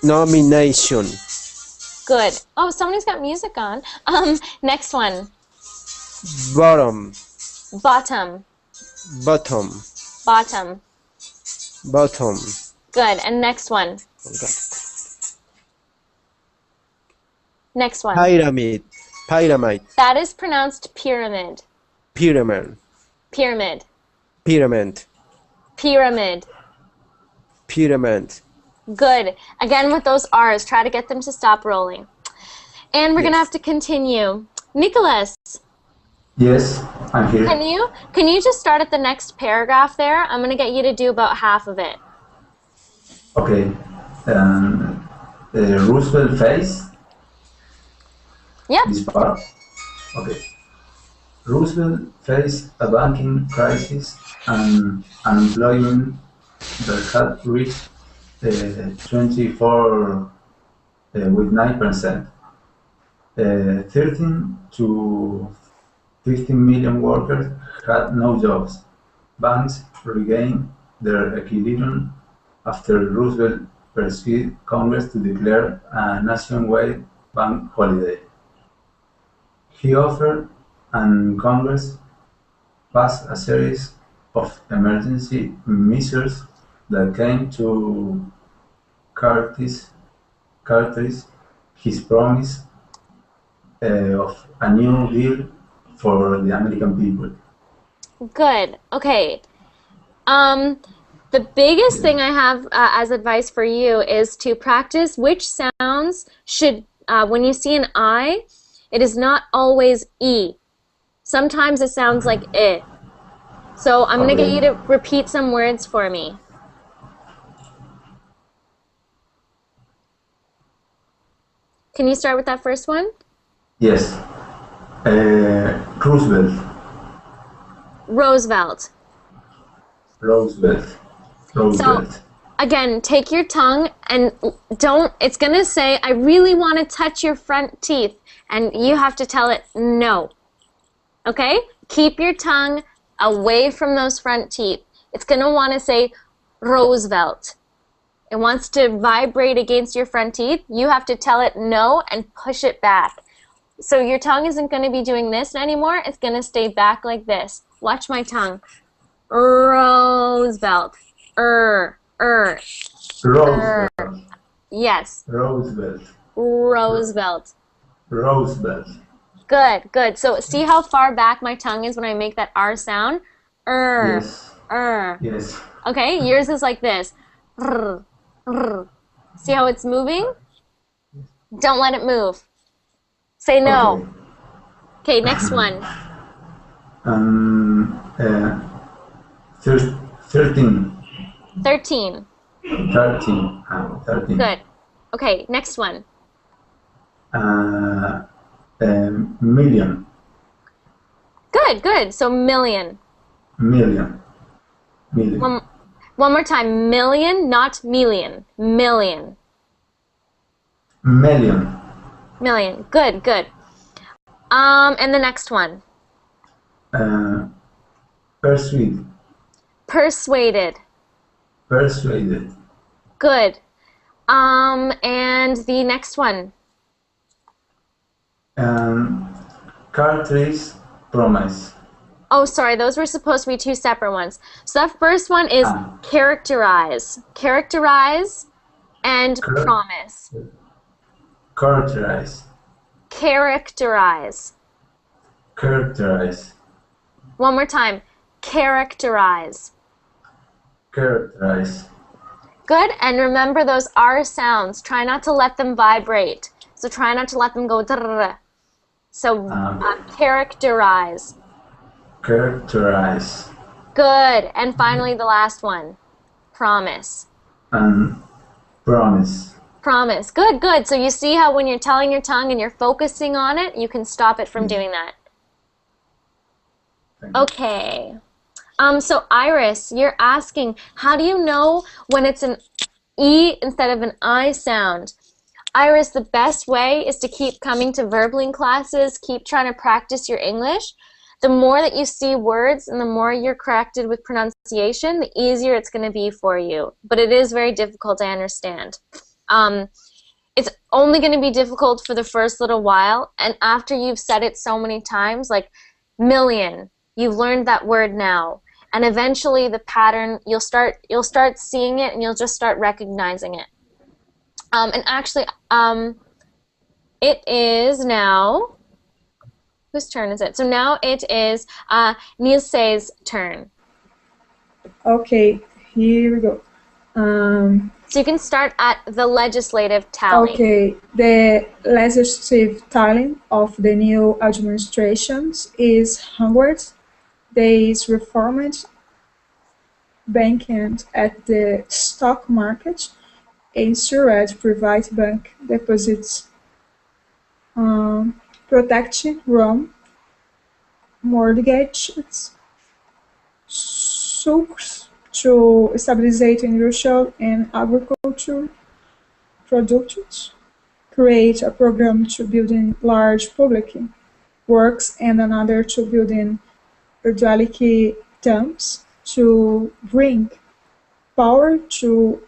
Nomination. Good. Oh, somebody's got music on. Next one. Bottom. Bottom. Bottom. Bottom. Bottom. Good. And next one. Oh, Next one. Pyramid. Pyramid. That is pronounced pyramid. Pyramid. Pyramid. Pyramid. Pyramid. Pyramid. Good. Again with those R's, try to get them to stop rolling. And we're gonna have to continue. Nicholas. Yes, I'm here. Can you just start at the next paragraph there? I'm gonna get you to do about half of it. Okay. Roosevelt face. Yep. This part. Okay. Roosevelt faced a banking crisis and unemployment that had reached 24 with 9%. 13 to 15 million workers had no jobs. Banks regained their equilibrium after Roosevelt persuaded Congress to declare a nationwide bank holiday. He offered, and Congress passed a series of emergency measures that came to characterize his promise of a new deal for the American people. Good. Okay. The biggest thing I have as advice for you is to practice which sounds should, when you see an I, it is not always E. Sometimes it sounds like I. So I'm going to get you to repeat some words for me. Can you start with that first one? Yes. Roosevelt. Roosevelt. Roosevelt. Roosevelt. So, again, take your tongue and don't, it's going to say, I really want to touch your front teeth. And you have to tell it no. Okay? Keep your tongue away from those front teeth. It's going to want to say Roosevelt. It wants to vibrate against your front teeth. You have to tell it no and push it back. So your tongue isn't going to be doing this anymore. It's going to stay back like this. Watch my tongue. Roosevelt. Roosevelt. Yes. Roosevelt. Roosevelt. Roosevelt. Good, good. So see how far back my tongue is when I make that R sound? Yes. Yes. Okay, yours is like this. See how it's moving? Don't let it move. Say no. Okay, next one. 13. 13. 13. 13. Good. Okay, next one. Million. Good, good. So million. Million. Million. One more time. Million, not million. Million. Million. Million. Good, good. And the next one. Persuade. Persuaded. Persuaded. Good. And the next one. Characterize promise. Oh, sorry, those were supposed to be two separate ones. So that first one is characterize. Characterize and promise. Characterize. Characterize. Characterize. One more time. Characterize. Characterize. Good, and remember those R sounds. Try not to let them vibrate. So try not to let them go drrrr. So characterize. Characterize. Good, and finally the last one. Promise. Promise. Promise. Good, good. So you see how when you're telling your tongue and you're focusing on it, you can stop it from doing that. Okay. So Iris, you're asking, how do you know when it's an E instead of an I sound? Iris, the best way is to keep coming to Verbling classes, keep trying to practice your English. The more that you see words and the more you're corrected with pronunciation, the easier it's going to be for you. But it is very difficult, I understand. It's only going to be difficult for the first little while, and after you've said it so many times, like million, you've learned that word now. And eventually the pattern, you'll start seeing it and you'll just start recognizing it. And actually, it is now Whose turn is it? So now it is Nilse's turn. Okay, here we go. So you can start at the legislative tally. Okay, the legislative tally of the new administrations is 100 days reformed banking at the stock market, insured private bank deposits, protecting Rome, mortgages, souks to stabilize industrial and agricultural products, create a program to building large public works and another to building hydraulic dams to bring power to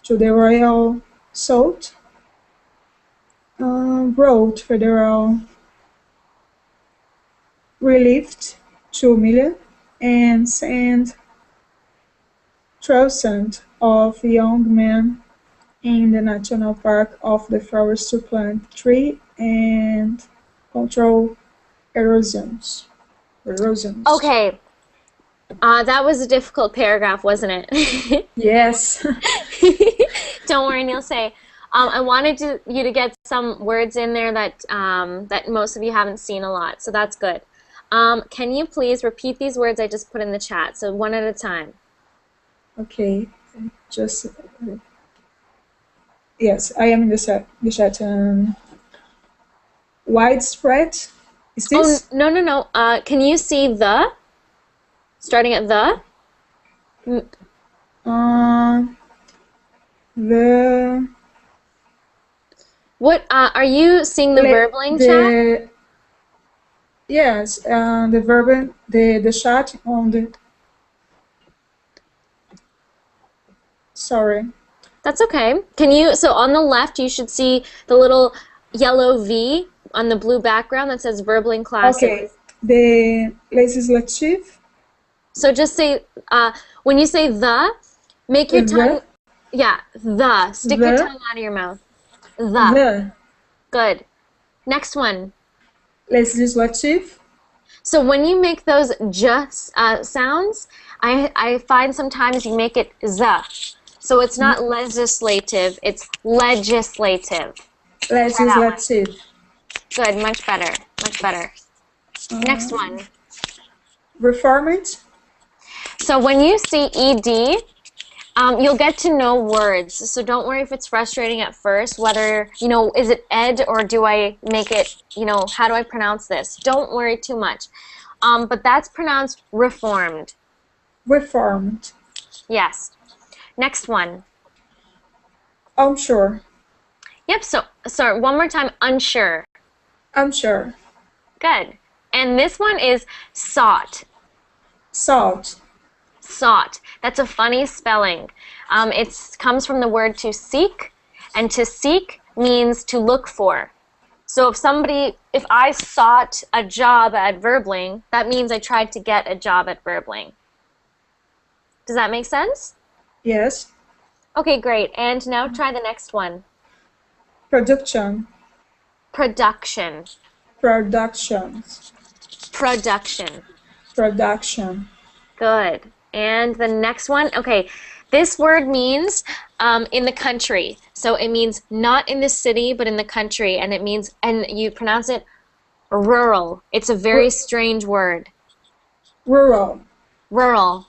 the Royal Salt, brought federal relief 2 million and sent thousands of young men in the national park of the forest to plant trees and control erosions. Okay. That was a difficult paragraph, wasn't it? Yes. Don't worry, Nilse. I wanted you to get some words in there that that most of you haven't seen a lot, so that's good. Can you please repeat these words I just put in the chat, so one at a time? Okay, just yes, I am in the chat. Widespread. Is this? Oh no. Can you see the? Starting at the. The. What are you seeing the verbling chat? Yes, the verbal, the chat on the. Sorry. That's okay. Can you, so on the left you should see the little yellow V on the blue background that says verbling classes. Okay, the legislative. So just say, when you say the, make your tongue, yeah, the. Stick your tongue out of your mouth. The. Good. Next one. Legislative. So when you make those just sounds, I find sometimes you make it z. So it's not legislative, it's legislative. Legislative. Good, much better, much better. Next one. Reformed. So when you see ed, you'll get to know words. So don't worry if it's frustrating at first, whether, you know, is it ed or do I make it, you know, how do I pronounce this? Don't worry too much. But that's pronounced reformed. Reformed. Yes. Next one. Unsure. Yep, so sorry, one more time, unsure. Unsure. Good. And this one is sought. Sought. Sought. That's a funny spelling. It comes from the word to seek, and to seek means to look for. So if I sought a job at Verbling, that means I tried to get a job at Verbling. Does that make sense? Yes. Okay, great. And now try the next one. Production. Production. Production. Production. Production. Good. And the next one, okay, this word means in the country. So it means not in the city, but in the country. And it means, and you pronounce it rural. It's a very strange word. Rural. Rural.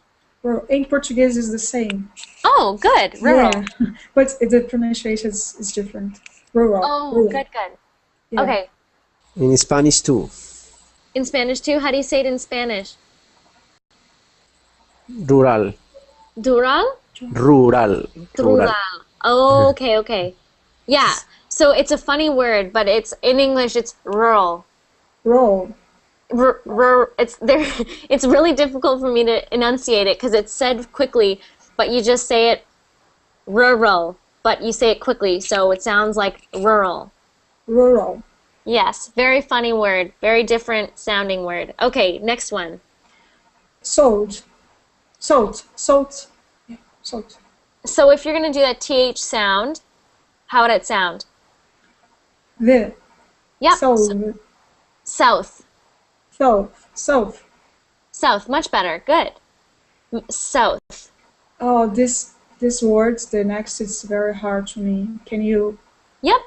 In Portuguese is the same. Oh, good. Rural. Yeah. But the pronunciation is different. Rural. Oh, rural. good. Yeah. Okay. In Spanish too. In Spanish too? How do you say it in Spanish? Rural. Dural? Rural. Rural. Oh, okay. Yeah. So it's a funny word, but it's in English it's rural. Rural. It's really difficult for me to enunciate it because it's said quickly, but you just say it rural, but you say it quickly, so it sounds like rural. Rural. Yes, very funny word, very different sounding word. Okay, next one. Salt. Yeah, salt. So if you're going to do that TH sound, how would it sound? The. Yep. South. South. South. South. Much better. Good. South. Oh, this words, the next is very hard to me. Can you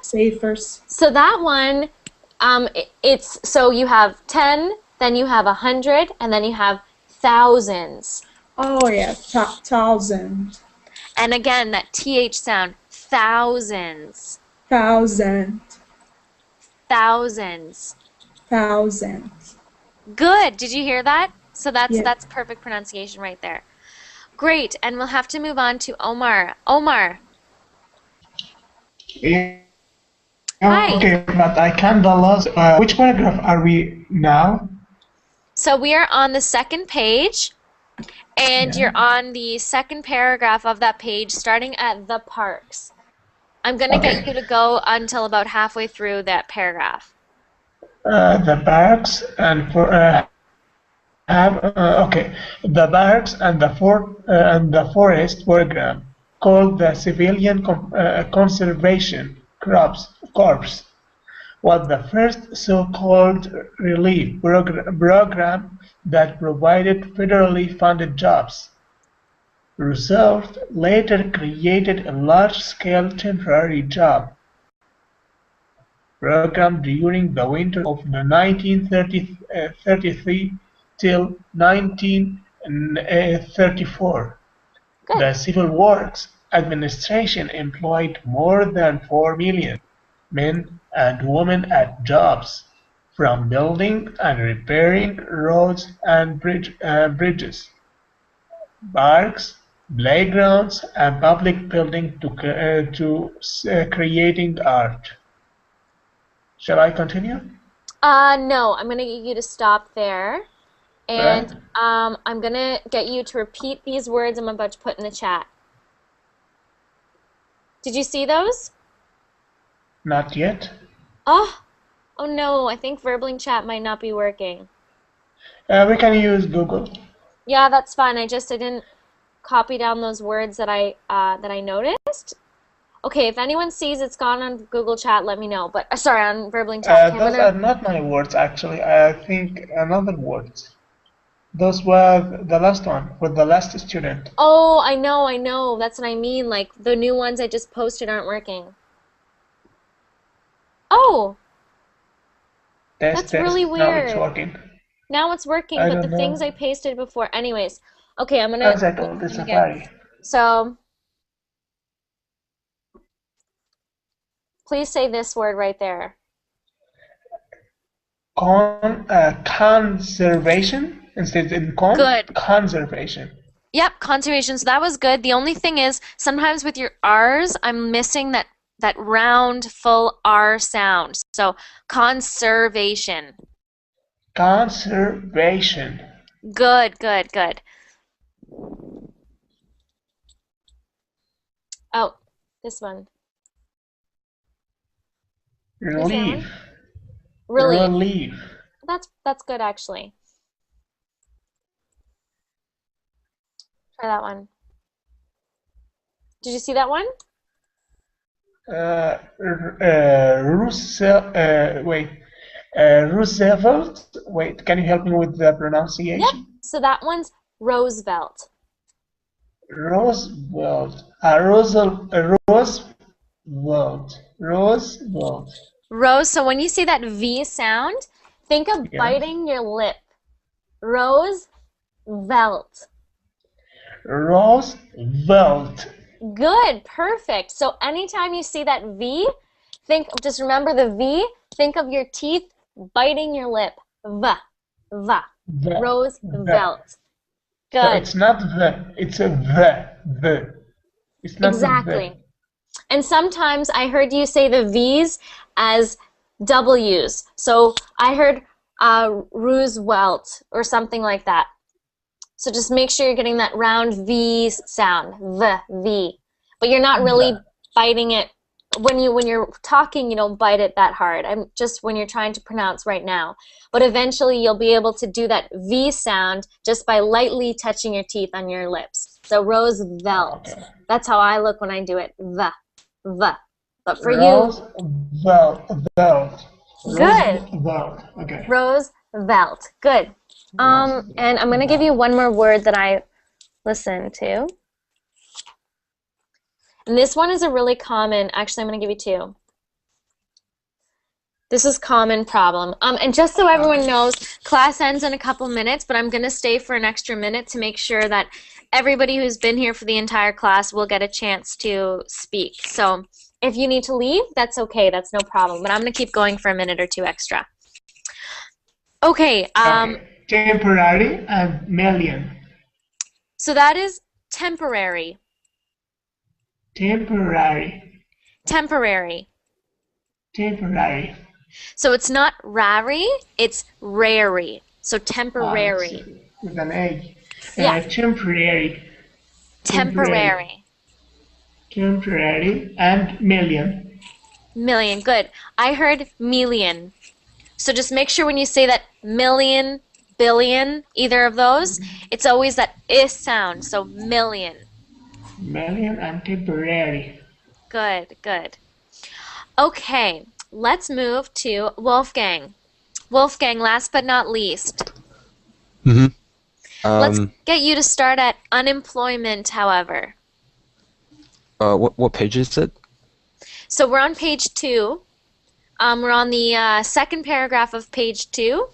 say it first? So that one, it's so you have 10, then you have 100, and then you have thousands. Oh yeah, thousand. And again, that TH sound, thousands. Thousand. Thousands. Thousands. Good. Did you hear that? So Yeah. that's perfect pronunciation right there. Great. And we'll have to move on to Omar. Omar. Yeah. Hi. Okay, but I kind of lost. Which paragraph are we now? So we are on the second page, and you're on the second paragraph of that page, starting at the parks. I'm going to get you to go until about halfway through that paragraph. The parks and for the parks and the forest program called the Civilian Conservation Corps was the first so-called relief program that provided federally funded jobs. Roosevelt later created a large-scale temporary job program during the winter of the 1933 till 1934. Good. The Civil Works Administration employed more than 4 million men and women at jobs, from building and repairing roads and bridges, parks, playgrounds, and public buildings to creating art. Shall I continue? No, I'm going to get you to stop there. And I'm going to get you to repeat these words I'm about to put in the chat. Did you see those? Not yet. Oh no, I think Verbling chat might not be working. We can use Google. Yeah, that's fine. I didn't copy down those words that I noticed. Okay, if anyone sees it's gone on Google Chat, let me know. But sorry, on Verbling chat. Those are not my words, actually. I think another words. Those were the last one with the last student. Oh, I know. That's what I mean. Like the new ones I just posted aren't working. Oh, that's really weird. Now it's working. Now it's working, but the things I pasted before. Anyways, okay, I'm gonna. Exactly, the Safari. So, please say this word right there. Conservation instead of con. Good. Conservation. Yep, conservation. So that was good. The only thing is, sometimes with your R's, I'm missing that round, full R sound. So conservation. Conservation. Good. Oh, this one. Relief. Relief. That's good actually. Try that one. Did you see that one? Roosevelt. Wait, can you help me with the pronunciation? Yep. So that one's Roosevelt. Roosevelt. Rose. So when you see that V sound, think of biting your lip. Roosevelt. Roosevelt. Good. Perfect. So anytime you see that V, just remember the V. Think of your teeth biting your lip. V. Roosevelt. Good. So it's not the, it's a the. It's not exactly. The. And sometimes I heard you say the V's as W's. So I heard Roosevelt or something like that. So just make sure you're getting that round V sound, the V. But you're not really biting it. When you're talking, you don't bite it that hard. I'm just when you're trying to pronounce right now. But eventually you'll be able to do that V sound just by lightly touching your teeth on your lips. So Roosevelt. Okay. That's how I look when I do it. The. But for Roosevelt. Good. Roosevelt. Okay. Roosevelt. Good. And I'm going to give you one more word that I listened to. And this one is a really common, actually I'm going to give you two. This is common problem. And just so everyone knows, class ends in a couple minutes, but I'm going to stay for an extra minute to make sure that everybody who's been here for the entire class will get a chance to speak. So if you need to leave, that's okay. That's no problem. But I'm going to keep going for a minute or two extra. Okay. Temporary and million. So that is temporary. Temporary. Temporary. Temporary. So it's not rary, it's rary. So temporary. With an A. Yeah. Temporary. Temporary. Temporary and million. Million. Good. I heard million. So just make sure when you say that million, billion, either of those, it's always that is sound. So million. Million and temporary. Good, good. Okay, let's move to Wolfgang. Wolfgang, last but not least. Let's get you to start at unemployment, however. What page is it? So we're on page 2. We're on the second paragraph of page 2.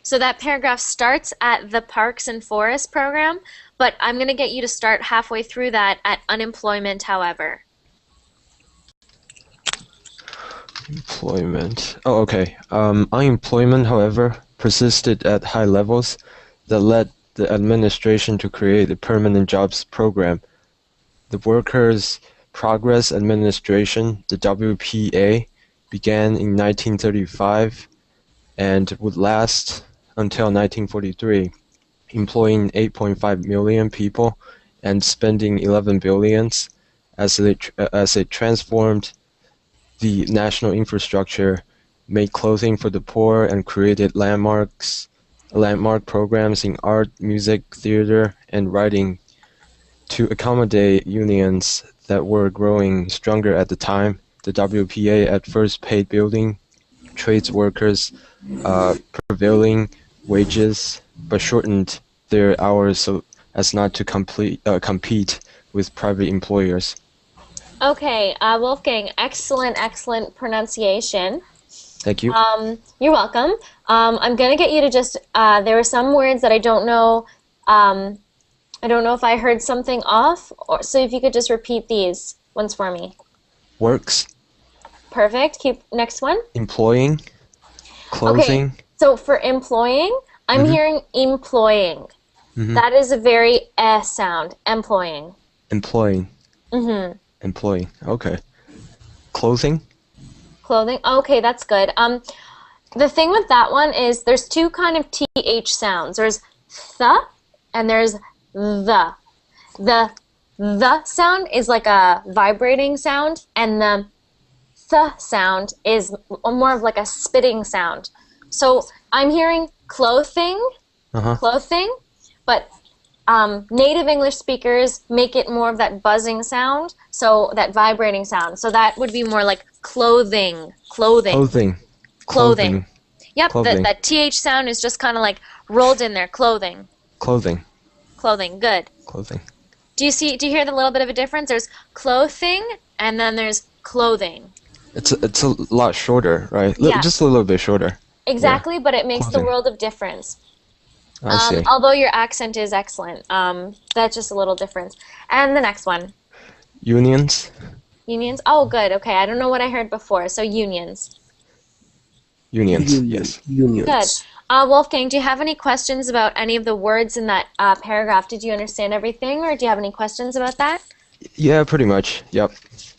So that paragraph starts at the Parks and Forests program, but I'm going to get you to start halfway through that at unemployment, however. Employment. Oh, okay. Unemployment, however, persisted at high levels that led the administration to create the Permanent Jobs Program. The Workers' Progress Administration, the WPA, began in 1935 and would last until 1943, employing 8.5 million people and spending 11 billions as it transformed the national infrastructure, made clothing for the poor, and created landmark programs in art, music, theater, and writing to accommodate unions that were growing stronger at the time. The WPA at first paid building trades workers prevailing wages, but shortened their hours so as not to compete with private employers. Okay, Wolfgang, excellent, excellent pronunciation. Thank you. You're welcome. I'm going to get you to just, there were some words that I don't know if I heard something off, so if you could just repeat these ones for me. Works. Perfect. Keep next one. Employing. Clothing. Okay, so for employing, I'm hearing employing. That is a very sound. Employing. Employing. Employing. Okay. Clothing. Clothing. Okay, that's good. The thing with that one is there's two kind of th sounds. There's th and there's the. The sound is like a vibrating sound, and the th sound is more of like a spitting sound. So I'm hearing clothing, clothing, but native English speakers make it more of that buzzing sound, so that vibrating sound. So that would be more like clothing, clothing. Clothing. Clothing. Yep, Clothing. that th sound is just kind of like rolled in there. Clothing. Clothing. Clothing. Good. Clothing. Do you hear the little bit of a difference? There's clothing and then there's clothing. It's a lot shorter, right? Yeah. Just a little bit shorter. Exactly, Yeah. but it makes Clothing. the world of difference. I see. Although your accent is excellent, that's just a little difference. And the next one. Unions. Unions. Oh, good. Okay, I don't know what I heard before. So unions. Unions. Yes. Unions. Good. Wolfgang, do you have any questions about any of the words in that paragraph? Did you understand everything, or do you have any questions about that? Yeah, pretty much. Yep.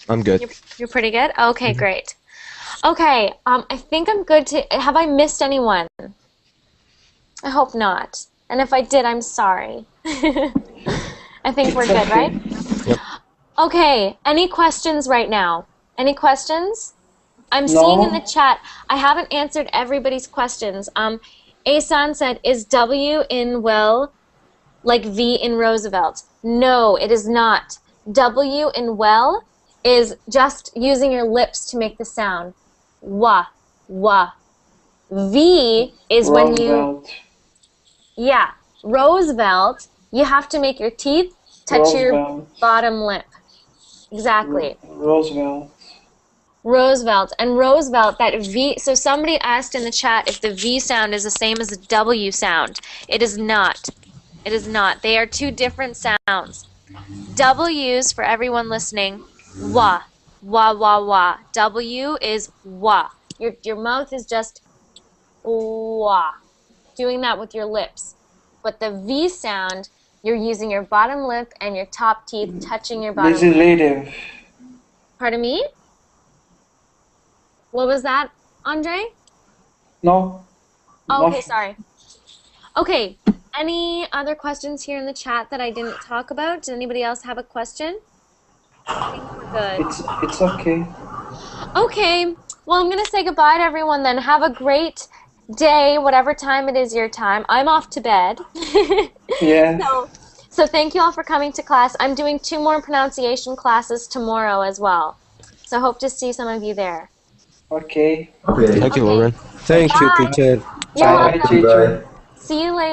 I'm good. You're pretty good? Okay, great. Okay, I think I'm good to... Have I missed anyone? I hope not. And if I did, I'm sorry. I think we're good, right? Yep. Okay, any questions right now? Any questions? I'm seeing in the chat, I haven't answered everybody's questions. Asan said, is W in well like V in Roosevelt? No, it is not. W in well is just using your lips to make the sound. Wah, wah, V is when you, Roosevelt. yeah, Roosevelt, you have to make your teeth touch your Roosevelt. bottom lip. Exactly. Roosevelt. Roosevelt. And Roosevelt, that V, so somebody asked in the chat if the V sound is the same as the W sound. It is not. It is not. They are two different sounds. W's, for everyone listening, wah, wah, wah, wah. W is wah. Your mouth is just wah, doing that with your lips. But the V sound, you're using your bottom lip and your top teeth touching your bottom lip. Legislative. Pardon me? What was that, Andre? No. Oh, okay, Nothing. sorry. Okay, any other questions here in the chat that I didn't talk about? Does anybody else have a question? I think we're good. It's okay. Okay, well, I'm going to say goodbye to everyone then. Have a great day, whatever time it is your time. I'm off to bed. Yeah. So thank you all for coming to class. I'm doing 2 more pronunciation classes tomorrow as well. So hope to see some of you there. Okay. Okay. Thank you, Lauren. Thank you, Bye. teacher. You're Bye, welcome. teacher. Bye. See you later.